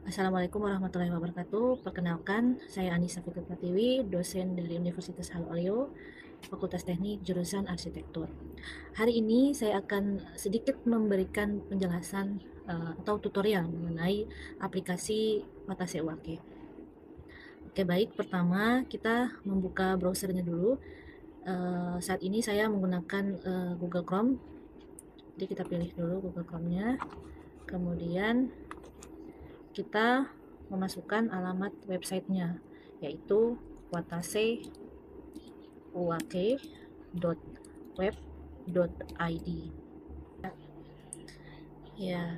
Assalamualaikum warahmatullahi wabarakatuh. Perkenalkan, saya Anissa Fitri Pratiwi, dosen dari Universitas Hal Oleo, Fakultas Teknik Jurusan Arsitektur. Hari ini saya akan sedikit memberikan penjelasan atau tutorial mengenai aplikasi Watase Uwake. Oke, baik. Pertama, kita membuka browsernya dulu. Saat ini saya menggunakan Google Chrome. Jadi kita pilih dulu Google Chrome-nya. Kemudian kita memasukkan alamat websitenya, yaitu wataseuwake.web.id. Ya,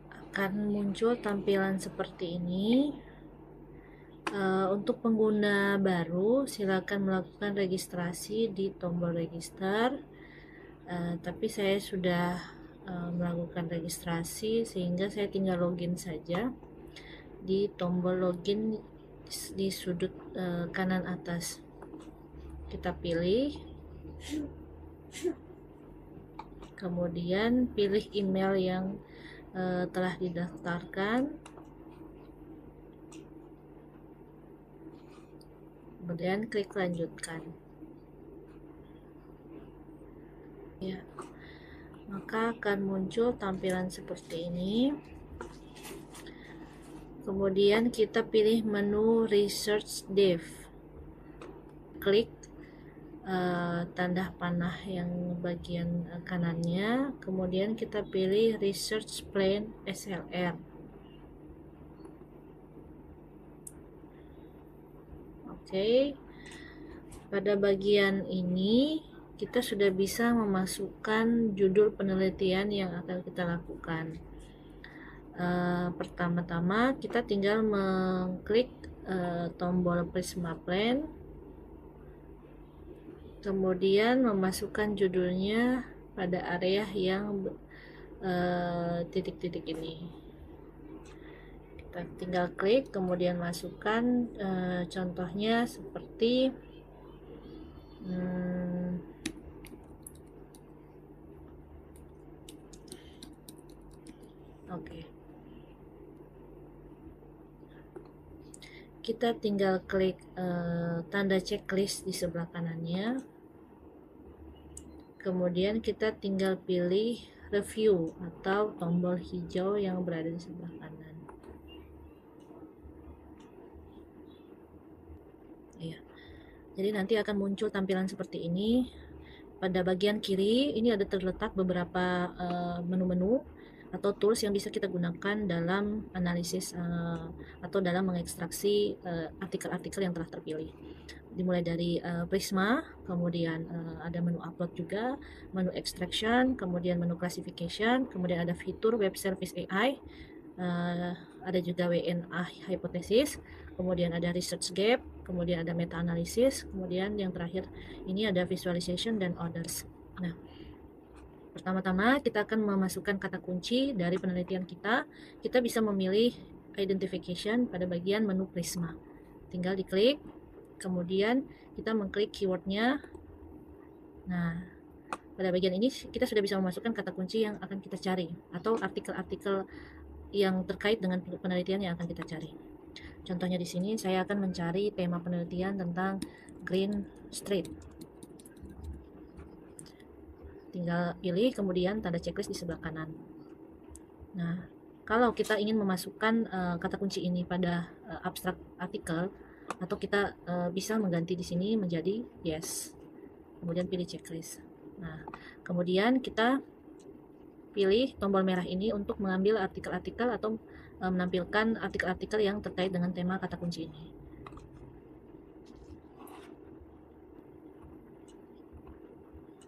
akan muncul tampilan seperti ini. Untuk pengguna baru, silakan melakukan registrasi di tombol register. Tapi saya sudah melakukan registrasi, sehingga saya tinggal login saja di tombol login di sudut kanan atas. Kita pilih, kemudian pilih email yang telah didaftarkan, kemudian klik lanjutkan. Ya, maka akan muncul tampilan seperti ini. Kemudian kita pilih menu Research Dev, klik tanda panah yang bagian kanannya, kemudian kita pilih Research Plan SLR. Oke, pada bagian ini kita sudah bisa memasukkan judul penelitian yang akan kita lakukan. Pertama-tama kita tinggal mengklik tombol Prisma Plan, kemudian memasukkan judulnya pada area yang titik-titik ini. Kita tinggal klik, kemudian masukkan contohnya seperti oke. Kita tinggal klik tanda checklist di sebelah kanannya, kemudian kita tinggal pilih review atau tombol hijau yang berada di sebelah kanan. Ya, jadi nanti akan muncul tampilan seperti ini. Pada bagian kiri ini ada terletak beberapa menu-menu atau tools yang bisa kita gunakan dalam analisis atau dalam mengekstraksi artikel-artikel yang telah terpilih. Dimulai dari Prisma, kemudian ada menu upload juga, menu extraction, kemudian menu classification, kemudian ada fitur web service AI, ada juga WNA hypothesis, kemudian ada research gap, kemudian ada meta analysis, kemudian yang terakhir ini ada visualization dan others. Nah, pertama-tama kita akan memasukkan kata kunci dari penelitian kita. Kita bisa memilih identification pada bagian menu Prisma. Tinggal diklik, kemudian kita mengklik keywordnya. Nah, pada bagian ini kita sudah bisa memasukkan kata kunci yang akan kita cari atau artikel-artikel yang terkait dengan penelitian yang akan kita cari. Contohnya di sini saya akan mencari tema penelitian tentang Green Street. Tinggal pilih, kemudian tanda checklist di sebelah kanan. Nah, kalau kita ingin memasukkan kata kunci ini pada abstrak artikel, atau kita bisa mengganti di sini menjadi yes. Kemudian pilih checklist. Nah, kemudian kita pilih tombol merah ini untuk mengambil artikel-artikel atau menampilkan artikel-artikel yang terkait dengan tema kata kunci ini.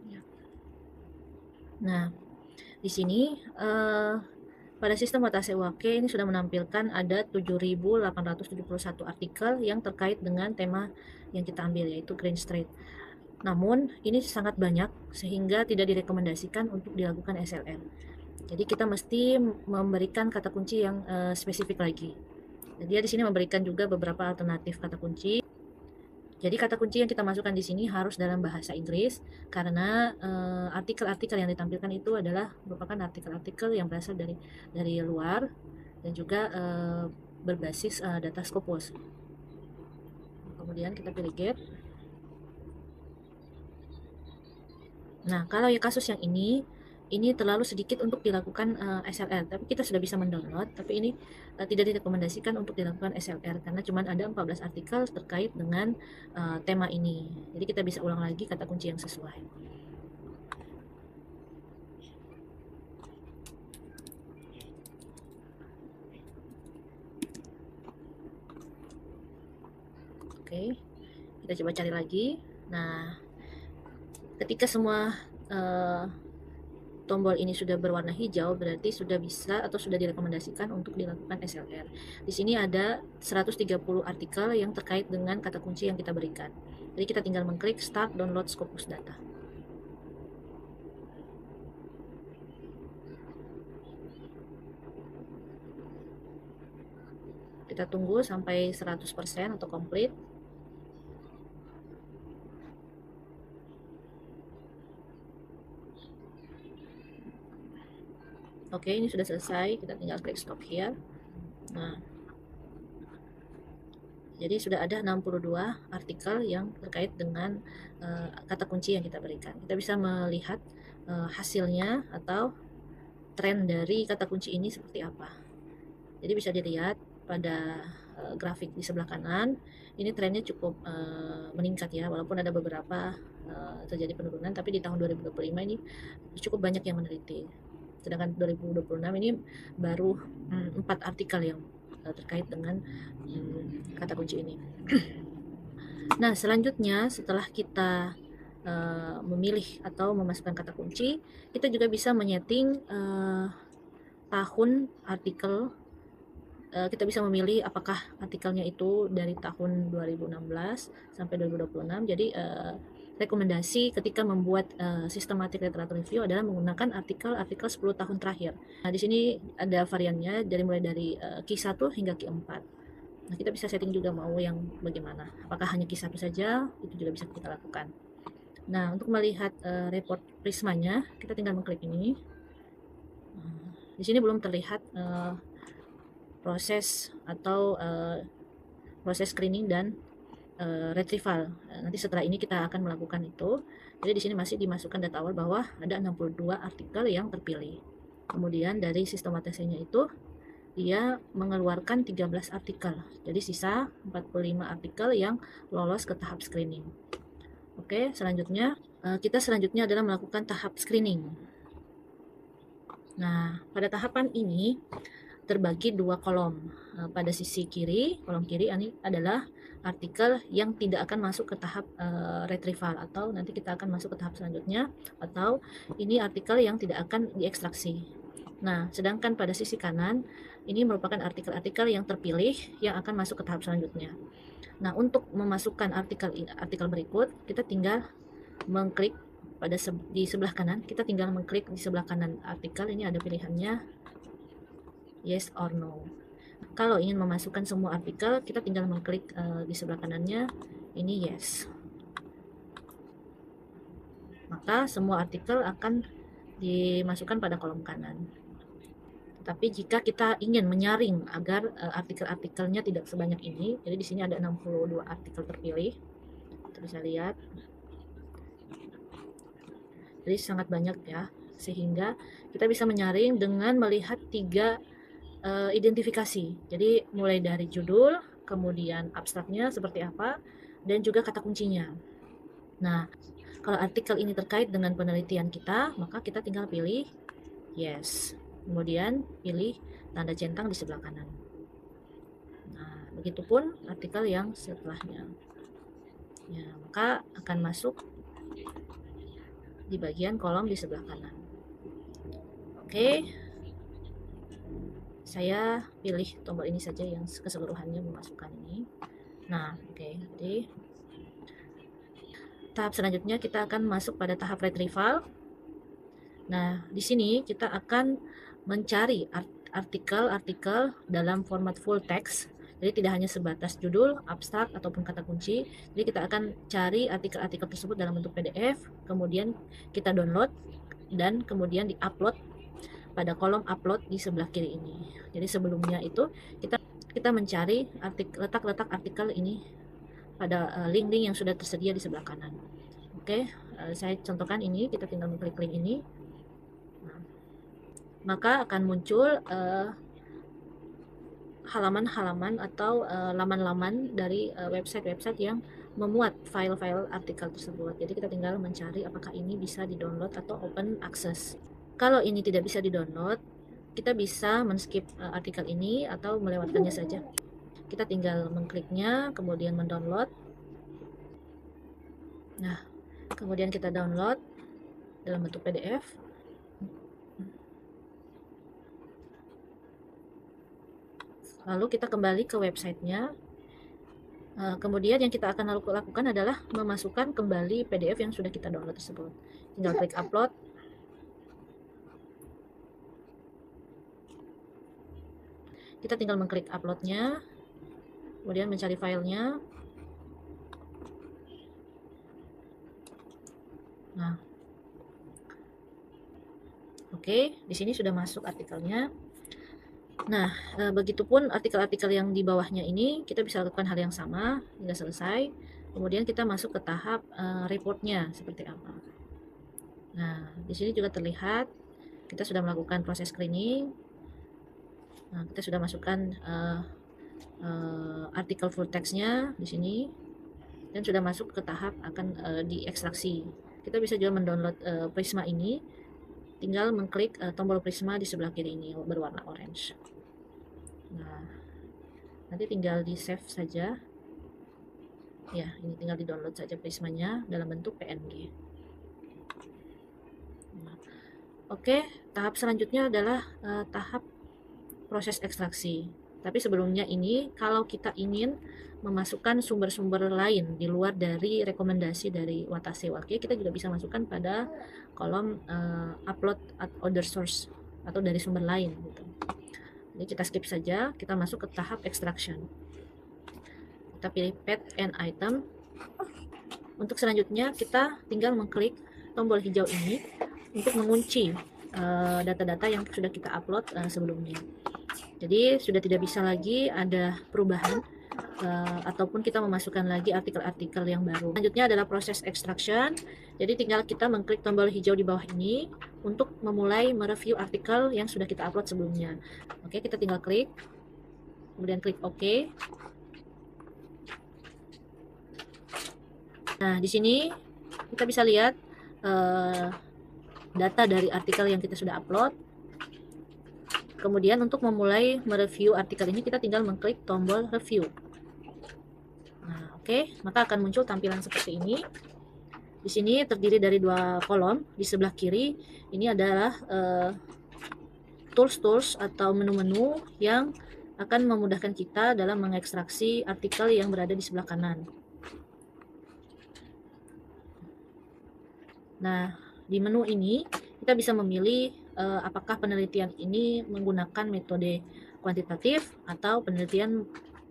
Ya. Nah, di sini pada sistem Watase Uwake ini sudah menampilkan ada 7.871 artikel yang terkait dengan tema yang kita ambil, yaitu Green Street. Namun ini sangat banyak sehingga tidak direkomendasikan untuk dilakukan SLR. Jadi kita mesti memberikan kata kunci yang spesifik lagi. Jadi dia di sini memberikan juga beberapa alternatif kata kunci. Jadi kata kunci yang kita masukkan di sini harus dalam bahasa Inggris, karena artikel-artikel yang ditampilkan itu adalah merupakan artikel-artikel yang berasal dari luar. dan juga berbasis data Scopus. Kemudian kita pilih get. Nah, kalau ya kasus yang ini terlalu sedikit untuk dilakukan SLR, tapi kita sudah bisa mendownload, tapi ini tidak direkomendasikan untuk dilakukan SLR karena cuma ada 14 artikel terkait dengan tema ini. Jadi kita bisa ulang lagi kata kunci yang sesuai. Oke, kita coba cari lagi. Nah, ketika semua tombol ini sudah berwarna hijau, berarti sudah bisa atau sudah direkomendasikan untuk dilakukan SLR. Di sini ada 130 artikel yang terkait dengan kata kunci yang kita berikan. Jadi kita tinggal mengklik Start Download Scopus Data. Kita tunggu sampai 100% atau komplit. Oke, ini sudah selesai. Kita tinggal klik stop here. Nah, jadi sudah ada 62 artikel yang terkait dengan kata kunci yang kita berikan. Kita bisa melihat hasilnya atau tren dari kata kunci ini seperti apa. Jadi bisa dilihat pada grafik di sebelah kanan, ini trennya cukup meningkat ya, walaupun ada beberapa terjadi penurunan, tapi di tahun 2025 ini cukup banyak yang meneliti. Sedangkan 2026 ini baru 4 artikel yang terkait dengan kata kunci ini. Nah, selanjutnya setelah kita memilih atau memasukkan kata kunci, kita juga bisa menyeting tahun artikel. Kita bisa memilih apakah artikelnya itu dari tahun 2016 sampai 2026. Jadi rekomendasi ketika membuat systematic literature review adalah menggunakan artikel-artikel 10 tahun terakhir. Nah, di sini ada variannya mulai dari Q1 hingga Q4. Nah, kita bisa setting juga mau yang bagaimana. Apakah hanya Q1 saja, itu juga bisa kita lakukan. Nah, untuk melihat report Prismanya, kita tinggal mengklik ini. Di sini belum terlihat proses atau proses screening dan retrieval. Nanti setelah ini kita akan melakukan itu. Jadi di sini masih dimasukkan data awal bahwa ada 62 artikel yang terpilih. Kemudian dari sistematisasinya itu dia mengeluarkan 13 artikel. Jadi sisa 45 artikel yang lolos ke tahap screening. Oke, selanjutnya kita adalah melakukan tahap screening. Nah, pada tahapan ini terbagi dua kolom. Pada sisi kiri, kolom kiri ini adalah artikel yang tidak akan masuk ke tahap retrieval, atau nanti kita akan masuk ke tahap selanjutnya, atau ini artikel yang tidak akan diekstraksi. Nah, sedangkan pada sisi kanan ini merupakan artikel-artikel yang terpilih yang akan masuk ke tahap selanjutnya. Nah, untuk memasukkan artikel berikut, kita tinggal mengklik di sebelah kanan. Kita tinggal mengklik di sebelah kanan artikel, ini ada pilihannya yes or no. Kalau ingin memasukkan semua artikel, kita tinggal mengklik di sebelah kanannya, ini yes. Maka semua artikel akan dimasukkan pada kolom kanan. Tapi jika kita ingin menyaring agar artikel-artikelnya tidak sebanyak ini, jadi di sini ada 62 artikel terpilih. Kita bisa lihat. Jadi sangat banyak ya, sehingga kita bisa menyaring dengan melihat 3 identifikasi. Jadi mulai dari judul, kemudian abstraknya seperti apa, dan juga kata kuncinya. Nah, kalau artikel ini terkait dengan penelitian kita, maka kita tinggal pilih yes. Kemudian pilih tanda centang di sebelah kanan. Nah, begitupun artikel yang setelahnya. Ya, maka akan masuk di bagian kolom di sebelah kanan. Oke. Saya pilih tombol ini saja yang keseluruhannya memasukkan ini. Nah, oke. Jadi tahap selanjutnya kita akan masuk pada tahap retrieval. Nah, di sini kita akan mencari artikel-artikel dalam format full text. Jadi tidak hanya sebatas judul, abstrak, ataupun kata kunci. Jadi kita akan cari artikel-artikel tersebut dalam bentuk PDF, kemudian kita download, dan kemudian di-upload pada kolom upload di sebelah kiri ini. Jadi sebelumnya itu kita mencari letak-letak artikel ini pada link-link yang sudah tersedia di sebelah kanan. Oke, saya contohkan ini, kita tinggal mengklik link ini. Nah, maka akan muncul halaman-halaman atau laman-laman dari website-website yang memuat file-file artikel tersebut. Jadi kita tinggal mencari apakah ini bisa di-download atau open access. Kalau ini tidak bisa di-download, kita bisa men-skip artikel ini atau melewatkannya saja. Kita tinggal mengkliknya, kemudian mendownload. Nah, kemudian kita download dalam bentuk PDF. Lalu kita kembali ke websitenya. Kemudian yang kita akan lakukan adalah memasukkan kembali PDF yang sudah kita download tersebut. Tinggal klik upload. Kita tinggal mengklik uploadnya, kemudian mencari filenya. Nah, oke, di sini sudah masuk artikelnya. Nah, begitupun artikel-artikel yang di bawahnya ini, kita bisa lakukan hal yang sama hingga selesai. Kemudian kita masuk ke tahap reportnya seperti apa. Nah, di sini juga terlihat kita sudah melakukan proses screening. Nah, kita sudah masukkan artikel full textnya di sini dan sudah masuk ke tahap akan diekstraksi. Kita bisa juga mendownload Prisma ini, tinggal mengklik tombol Prisma di sebelah kiri ini berwarna orange. Nah, nanti tinggal di save saja. Ya, ini tinggal di download saja Prismanya dalam bentuk PNG. Nah, oke, tahap selanjutnya adalah tahap proses ekstraksi. Tapi sebelumnya ini, kalau kita ingin memasukkan sumber-sumber lain di luar dari rekomendasi dari Watase Wake, kita juga bisa masukkan pada kolom upload at other source atau dari sumber lain gitu. Jadi kita skip saja, kita masuk ke tahap extraction. Kita pilih path and item. Untuk selanjutnya kita tinggal mengklik tombol hijau ini untuk mengunci data-data yang sudah kita upload sebelumnya. Jadi sudah tidak bisa lagi ada perubahan ataupun kita memasukkan lagi artikel-artikel yang baru. Selanjutnya adalah proses extraction. Jadi tinggal kita mengklik tombol hijau di bawah ini untuk memulai mereview artikel yang sudah kita upload sebelumnya. Oke, kita tinggal klik, kemudian klik OK. Nah, di sini kita bisa lihat data dari artikel yang kita sudah upload. Kemudian untuk memulai mereview artikel ini kita tinggal mengklik tombol review. Nah, oke, maka akan muncul tampilan seperti ini. Di sini terdiri dari dua kolom. Di sebelah kiri ini adalah tools-tools atau menu-menu yang akan memudahkan kita dalam mengekstraksi artikel yang berada di sebelah kanan. Nah, di menu ini kita bisa memilih apakah penelitian ini menggunakan metode kuantitatif atau penelitian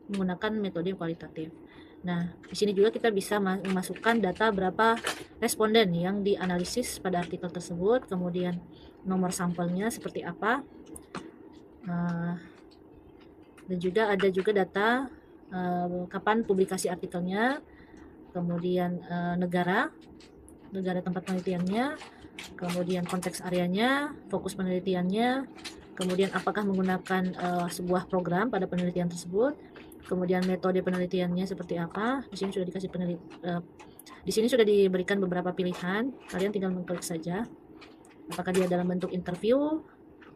menggunakan metode kualitatif. Nah, di sini juga kita bisa memasukkan data berapa responden yang dianalisis pada artikel tersebut, kemudian nomor sampelnya seperti apa, dan juga ada data kapan publikasi artikelnya, kemudian negara tempat penelitiannya, kemudian konteks areanya, fokus penelitiannya, kemudian apakah menggunakan sebuah program pada penelitian tersebut, kemudian metode penelitiannya seperti apa. Di sini sudah di sini sudah diberikan beberapa pilihan, kalian tinggal mengklik saja apakah dia dalam bentuk interview,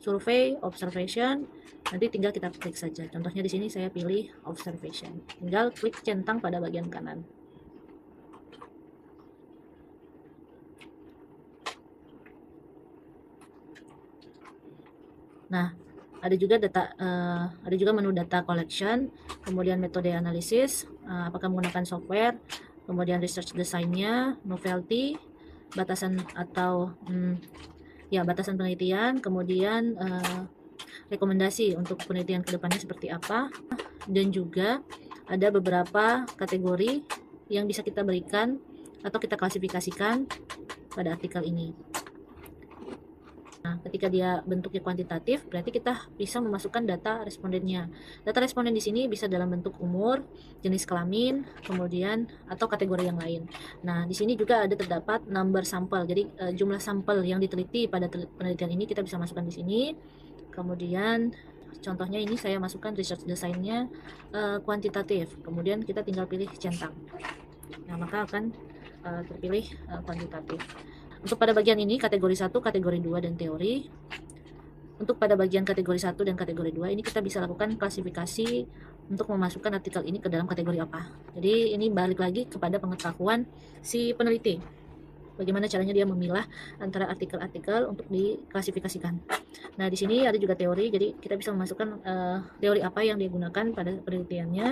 survei, observation. Nanti tinggal kita klik saja. Contohnya di sini saya pilih observation, tinggal klik centang pada bagian kanan. Nah, ada juga menu data collection, kemudian metode analisis, apakah menggunakan software, kemudian research design-nya, novelty, batasan atau batasan penelitian, kemudian rekomendasi untuk penelitian kedepannya seperti apa, dan juga ada beberapa kategori yang bisa kita berikan atau kita klasifikasikan pada artikel ini. Nah, ketika dia bentuknya kuantitatif, berarti kita bisa memasukkan data respondennya. Data responden di sini bisa dalam bentuk umur, jenis kelamin, kemudian atau kategori yang lain. Nah, di sini juga ada terdapat number sampel. Jadi jumlah sampel yang diteliti pada penelitian ini kita bisa masukkan di sini. Kemudian contohnya ini saya masukkan research design-nya kuantitatif. Kemudian kita tinggal pilih centang. Nah, maka akan terpilih kuantitatif. Untuk pada bagian ini kategori 1, kategori 2 dan teori. Untuk pada bagian kategori 1 dan kategori 2 ini kita bisa lakukan klasifikasi untuk memasukkan artikel ini ke dalam kategori apa. Jadi ini balik lagi kepada pengetahuan si peneliti. Bagaimana caranya dia memilah antara artikel-artikel untuk diklasifikasikan. Nah, di sini ada juga teori, jadi kita bisa memasukkan teori apa yang digunakan pada penelitiannya.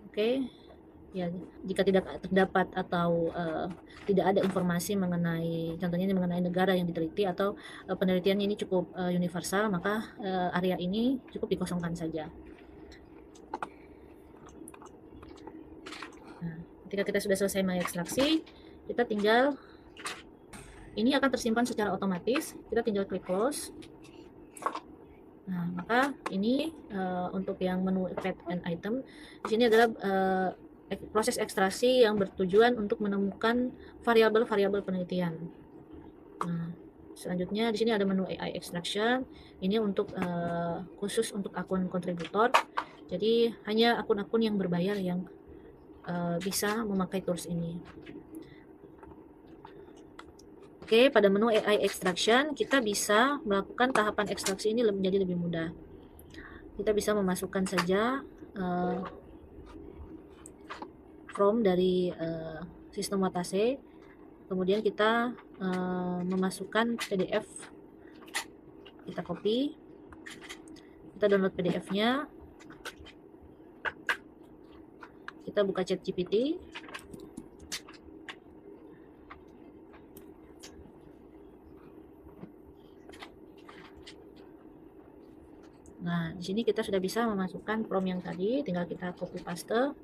Oke. Ya, jika tidak terdapat atau tidak ada informasi mengenai, contohnya ini mengenai negara yang diteliti atau penelitiannya ini cukup universal, maka area ini cukup dikosongkan saja. Nah, ketika kita sudah selesai mengekstraksi, kita tinggal, ini akan tersimpan secara otomatis, kita tinggal klik close. Nah, maka ini untuk yang menu add an item, di sini adalah proses ekstraksi yang bertujuan untuk menemukan variabel-variabel penelitian. Nah, selanjutnya di sini ada menu AI extraction. Ini untuk khusus untuk akun kontributor. Jadi hanya akun-akun yang berbayar yang bisa memakai tools ini. Oke, pada menu AI extraction kita bisa melakukan tahapan ekstraksi ini menjadi lebih mudah. Kita bisa memasukkan saja from dari sistem Watase, kemudian kita memasukkan PDF, kita copy, kita download PDF-nya, kita buka ChatGPT, nah di sini kita sudah bisa memasukkan prompt yang tadi, tinggal kita copy paste.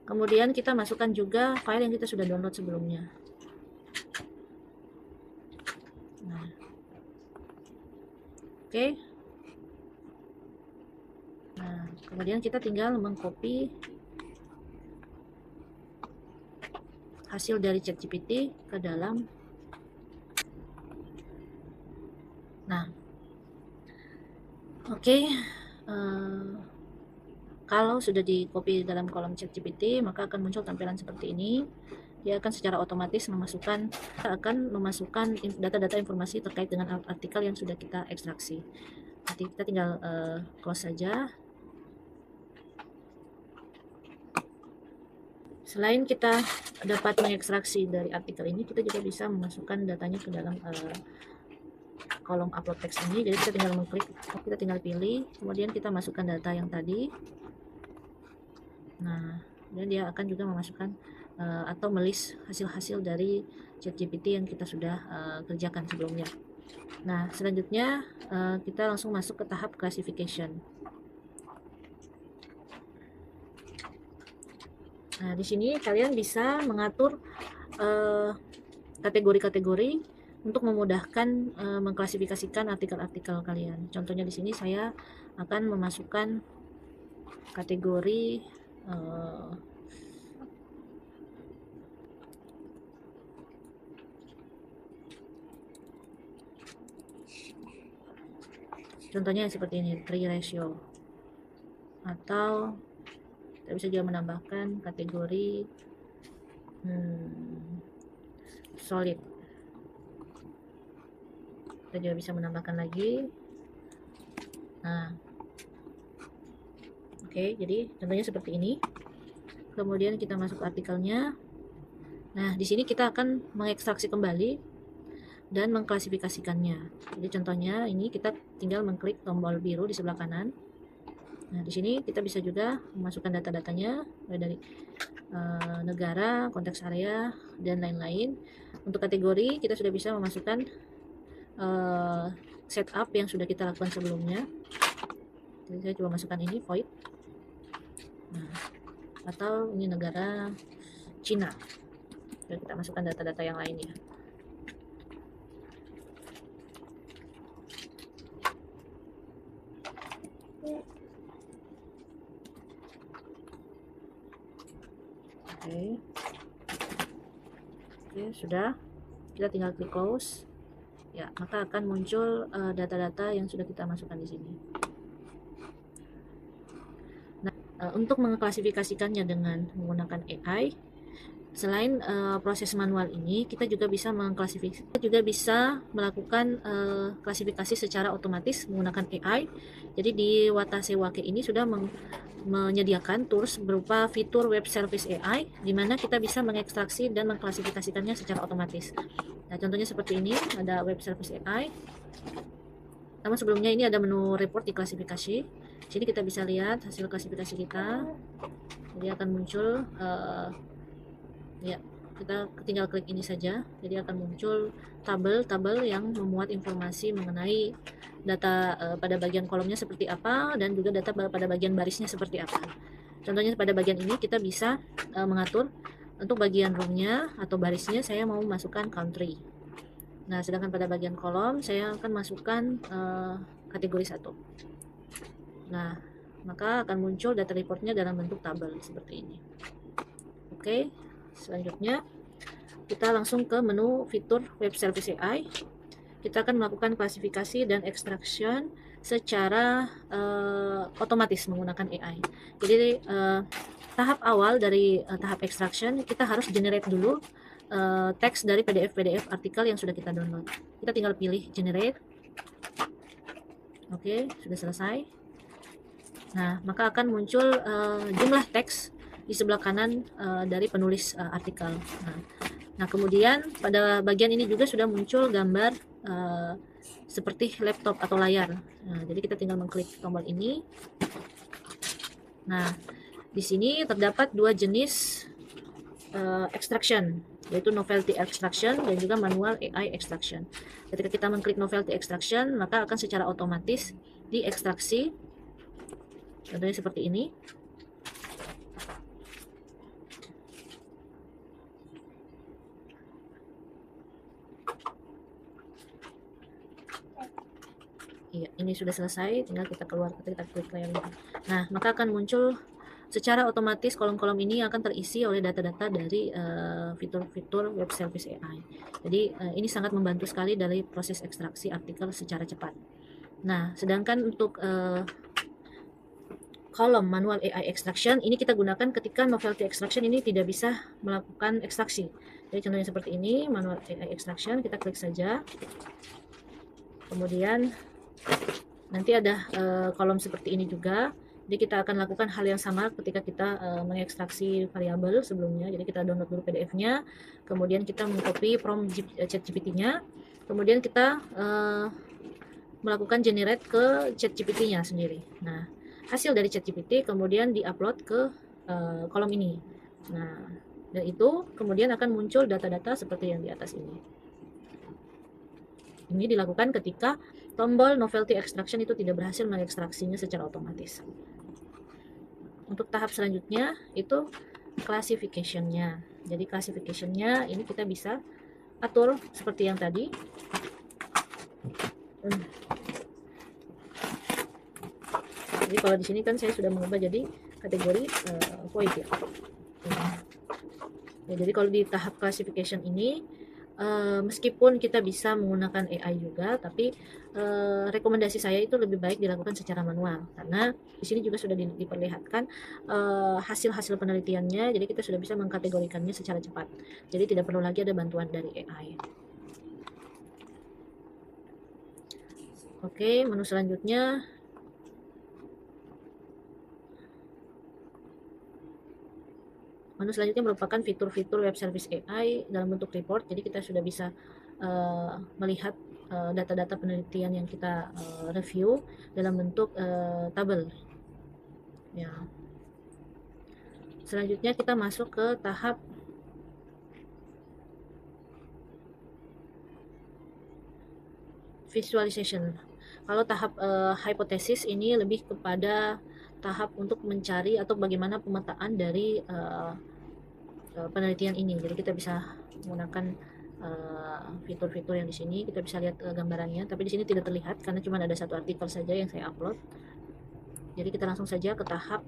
Kemudian kita masukkan juga file yang kita sudah download sebelumnya. Nah, oke. Nah, kemudian kita tinggal mengcopy hasil dari ChatGPT ke dalam. Nah, oke. Kalau sudah di copy dalam kolom ChatGPT, maka akan muncul tampilan seperti ini. Dia akan secara otomatis memasukkan data-data informasi terkait dengan artikel yang sudah kita ekstraksi. Nanti kita tinggal close saja. Selain kita dapat mengekstraksi dari artikel ini, kita juga bisa memasukkan datanya ke dalam kolom upload text ini. Jadi kita tinggal mengklik, kita tinggal pilih, kemudian kita masukkan data yang tadi. Nah, dan dia akan juga memasukkan atau melist hasil-hasil dari ChatGPT yang kita sudah kerjakan sebelumnya. Nah, selanjutnya kita langsung masuk ke tahap classification. Nah, di sini kalian bisa mengatur kategori-kategori untuk memudahkan mengklasifikasikan artikel-artikel kalian. Contohnya di sini saya akan memasukkan kategori contohnya seperti ini, 3 ratio, atau kita bisa juga menambahkan kategori solid. Kita juga bisa menambahkan lagi. Nah, oke, jadi contohnya seperti ini. Kemudian kita masuk ke artikelnya. Nah, di sini kita akan mengekstraksi kembali dan mengklasifikasikannya. Jadi contohnya ini kita tinggal mengklik tombol biru di sebelah kanan. Nah, di sini kita bisa juga memasukkan data-datanya dari negara, konteks area, dan lain-lain. Untuk kategori kita sudah bisa memasukkan setup yang sudah kita lakukan sebelumnya. Jadi saya coba masukkan ini void. Nah, atau ini negara Cina. Dan kita masukkan data-data yang lainnya. Oke. Oke, sudah. Kita tinggal klik close. Ya, maka akan muncul data-data yang sudah kita masukkan di sini. Nah, untuk mengklasifikasikannya dengan menggunakan AI, selain proses manual ini, kita juga bisa mengklasifikasi, kita juga bisa melakukan klasifikasi secara otomatis menggunakan AI. Jadi di Watase Wake ini sudah menyediakan tools berupa fitur web service AI, di mana kita bisa mengekstraksi dan mengklasifikasikannya secara otomatis. Nah, contohnya seperti ini, ada web service AI. Namun sebelumnya ini ada menu report di klasifikasi. Sini kita bisa lihat hasil klasifikasi kita. Jadi akan muncul ya, kita tinggal klik ini saja, jadi akan muncul tabel-tabel yang memuat informasi mengenai data pada bagian kolomnya seperti apa, dan juga data pada bagian barisnya seperti apa. Contohnya pada bagian ini kita bisa mengatur untuk bagian row-nya atau barisnya saya mau masukkan country. Nah, sedangkan pada bagian kolom saya akan masukkan kategori 1. Nah, maka akan muncul data reportnya dalam bentuk tabel seperti ini. Oke. Selanjutnya kita langsung ke menu fitur web service AI. Kita akan melakukan klasifikasi dan extraction secara otomatis menggunakan AI. Jadi tahap awal dari tahap extraction, kita harus generate dulu teks dari PDF artikel yang sudah kita download. Kita tinggal pilih generate. Oke, sudah selesai. Nah, maka akan muncul jumlah teks di sebelah kanan dari penulis artikel. Nah, kemudian pada bagian ini juga sudah muncul gambar seperti laptop atau layar. Nah, jadi kita tinggal mengklik tombol ini. Nah, di sini terdapat dua jenis extraction, yaitu novelty extraction dan juga manual AI extraction. Ketika kita mengklik novelty extraction, maka akan secara otomatis diekstraksi. Contohnya seperti ini. Iya, ini sudah selesai, tinggal kita keluar, kita klik layar ini. Nah, maka akan muncul secara otomatis kolom-kolom ini akan terisi oleh data-data dari fitur-fitur web service AI. Jadi ini sangat membantu sekali dari proses ekstraksi artikel secara cepat. Nah, sedangkan untuk kolom manual AI extraction ini kita gunakan ketika novelty extraction ini tidak bisa melakukan ekstraksi. Jadi contohnya seperti ini, manual AI extraction, kita klik saja. Kemudian nanti ada kolom seperti ini juga. Jadi kita akan lakukan hal yang sama ketika kita mengekstraksi variabel sebelumnya. Jadi kita download dulu PDF-nya, kemudian kita mengcopy prompt ChatGPT-nya, kemudian kita melakukan generate ke ChatGPT-nya sendiri. Nah, hasil dari ChatGPT kemudian diupload ke kolom ini. Nah, dan itu kemudian akan muncul data-data seperti yang di atas ini. Ini dilakukan ketika tombol novelty extraction itu tidak berhasil mengekstraksinya secara otomatis. Untuk tahap selanjutnya itu classification-nya. Jadi classification-nya ini kita bisa atur seperti yang tadi. Jadi kalau di sini kan saya sudah mengubah jadi kategori void ya. Ya, jadi kalau di tahap classification ini meskipun kita bisa menggunakan AI juga, tapi rekomendasi saya itu lebih baik dilakukan secara manual, karena di sini juga sudah diperlihatkan hasil-hasil penelitiannya, jadi kita sudah bisa mengkategorikannya secara cepat, jadi tidak perlu lagi ada bantuan dari AI. Oke, menu selanjutnya merupakan fitur-fitur web service AI dalam bentuk report. Jadi kita sudah bisa melihat data-data penelitian yang kita review dalam bentuk tabel. Ya. Selanjutnya kita masuk ke tahap visualization. Kalau tahap hypothesis ini lebih kepada tahap untuk mencari atau bagaimana pemetaan dari penelitian ini. Jadi kita bisa menggunakan fitur-fitur yang di sini, kita bisa lihat gambarannya, tapi di sini tidak terlihat karena cuma ada satu artikel saja yang saya upload. Jadi kita langsung saja ke tahap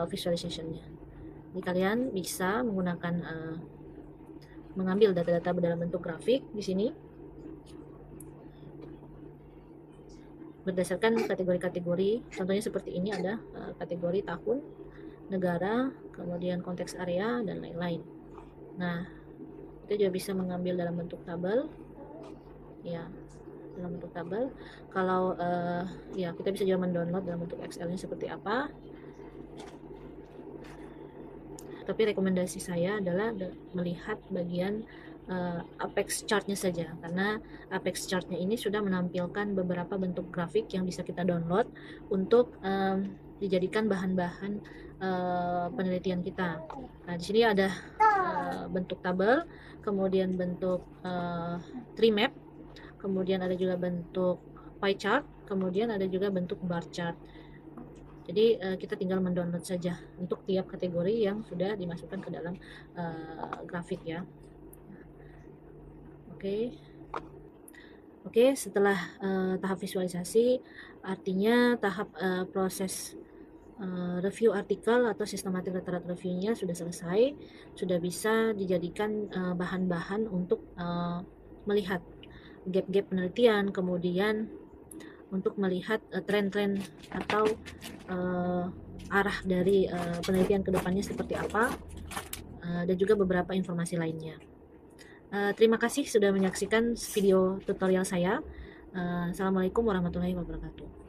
visualization-nya. Jadi kalian bisa menggunakan mengambil data-data dalam bentuk grafik di sini berdasarkan kategori-kategori. Contohnya seperti ini, ada kategori tahun, negara, kemudian konteks area, dan lain-lain. Nah, kita juga bisa mengambil dalam bentuk tabel, ya, dalam bentuk tabel. Kalau ya, kita bisa juga mendownload dalam bentuk Excel-nya seperti apa. Tapi rekomendasi saya adalah melihat bagian Apex chart-nya saja, karena Apex chart-nya ini sudah menampilkan beberapa bentuk grafik yang bisa kita download untuk dijadikan bahan-bahan penelitian kita. Nah, di sini ada bentuk tabel, kemudian bentuk tree map, kemudian ada juga bentuk pie chart, kemudian ada juga bentuk bar chart. Jadi kita tinggal mendownload saja untuk tiap kategori yang sudah dimasukkan ke dalam grafik, ya. Oke, setelah tahap visualisasi, artinya tahap proses review artikel atau systematic literature review-nya sudah selesai, sudah bisa dijadikan bahan-bahan untuk melihat gap-gap penelitian, kemudian untuk melihat tren-tren atau arah dari penelitian kedepannya seperti apa, dan juga beberapa informasi lainnya. Terima kasih sudah menyaksikan video tutorial saya. Assalamualaikum warahmatullahi wabarakatuh.